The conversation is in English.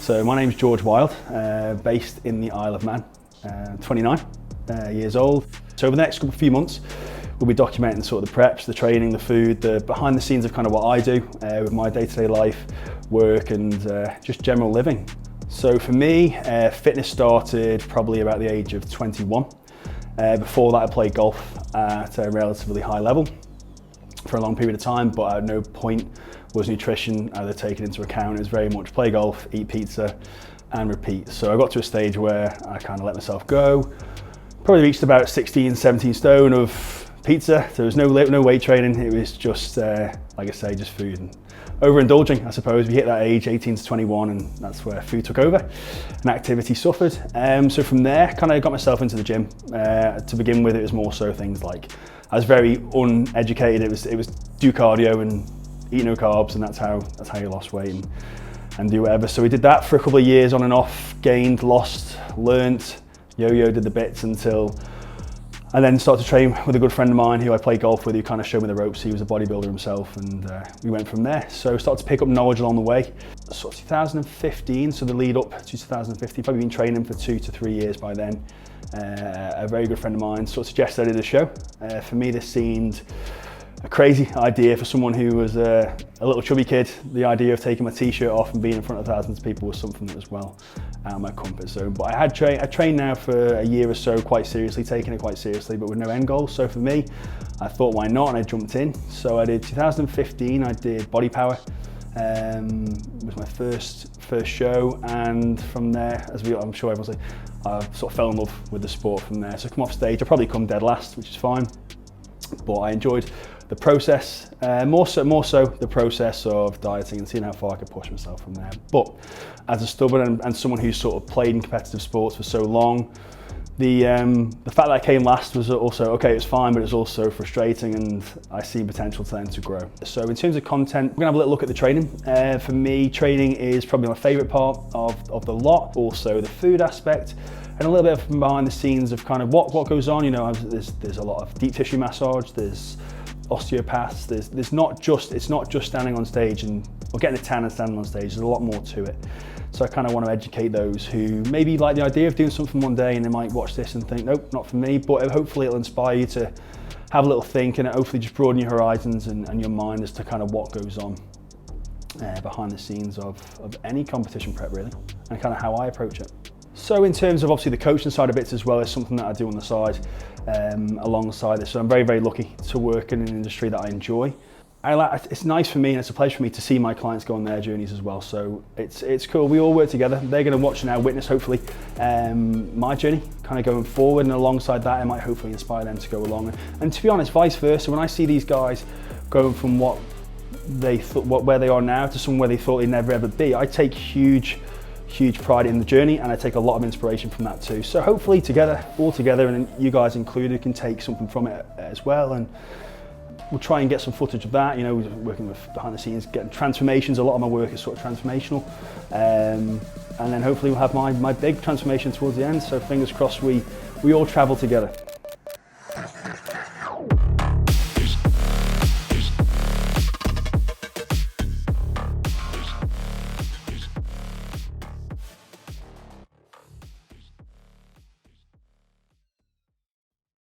So my name's George Wild, based in the Isle of Man, 29 years old. So over the next few months, we'll be documenting sort of the preps, the training, the food, the behind the scenes of kind of what I do with my day-to-day life, work and just general living. So for me, fitness started probably about the age of 21. Before that I played golf at a relatively high level for a long period of time, but at no point was nutrition either taken into account. It was very much play golf, eat pizza and repeat. So I got to a stage where I kind of let myself go. Probably reached about 16, 17 stone of pizza. There was no weight training. It was just, like I say, just food and overindulging, I suppose. We hit that age, 18 to 21, and that's where food took over and activity suffered. So from there, kind of got myself into the gym. To begin with, it was more so things like, I was very uneducated. It was do cardio and eat no carbs, and that's how you lost weight and do whatever. So we did that for a couple of years on and off, gained, lost, learnt, yo-yo, did the bits until I then started to train with a good friend of mine who I played golf with, who kind of showed me the ropes. He was a bodybuilder himself, and we went from there. So started to pick up knowledge along the way. Sort of 2015, so the lead up to 2015, probably been training for 2 to 3 years by then. A very good friend of mine sort of suggested I did a show. For me, this seemed a crazy idea for someone who was a little chubby kid. The idea of taking my t-shirt off and being in front of thousands of people was something that was well out of my comfort zone. But I trained now for a year or so quite seriously, taking it quite seriously, but with no end goal. So for me, I thought, why not? And I jumped in. So I did 2015, I did Body Power. It was my first show, and from there, I'm sure everyone's like, I sort of fell in love with the sport from there. So I come off stage, I probably come dead last, which is fine. But I enjoyed the process, more so the process of dieting and seeing how far I could push myself from there. But as a stubborn and someone who's sort of played in competitive sports for so long, the fact that I came last was also, okay, it's fine, but it's also frustrating, and I see potential then to grow. So in terms of content, we're gonna have a little look at the training. For me, training is probably my favorite part of the lot. Also the food aspect, and a little bit of behind the scenes of kind of what goes on. You know, there's a lot of deep tissue massage, there's osteopaths, it's not just standing on stage or getting a tan and standing on stage. There's a lot more to it. So I kind of want to educate those who maybe like the idea of doing something one day and they might watch this and think, nope, not for me, but hopefully it'll inspire you to have a little think and hopefully just broaden your horizons and your mind as to kind of what goes on behind the scenes of any competition prep really, and kind of how I approach it. So in terms of obviously the coaching side of bits as well, is something that I do on the side alongside this. So I'm very, very lucky to work in an industry that I enjoy. It's nice for me and it's a pleasure for me to see my clients go on their journeys as well. So it's cool. We all work together. They're going to watch now, witness hopefully my journey kind of going forward, and alongside that it might hopefully inspire them to go along. And to be honest, vice versa, when I see these guys going from where they are now to somewhere they thought they'd never ever be, I take huge pride in the journey, and I take a lot of inspiration from that too. So hopefully all together, and you guys included, can take something from it as well. And we'll try and get some footage of that, you know, working with behind the scenes, getting transformations. A lot of my work is sort of transformational. And then hopefully we'll have my big transformation towards the end. So fingers crossed we all travel together.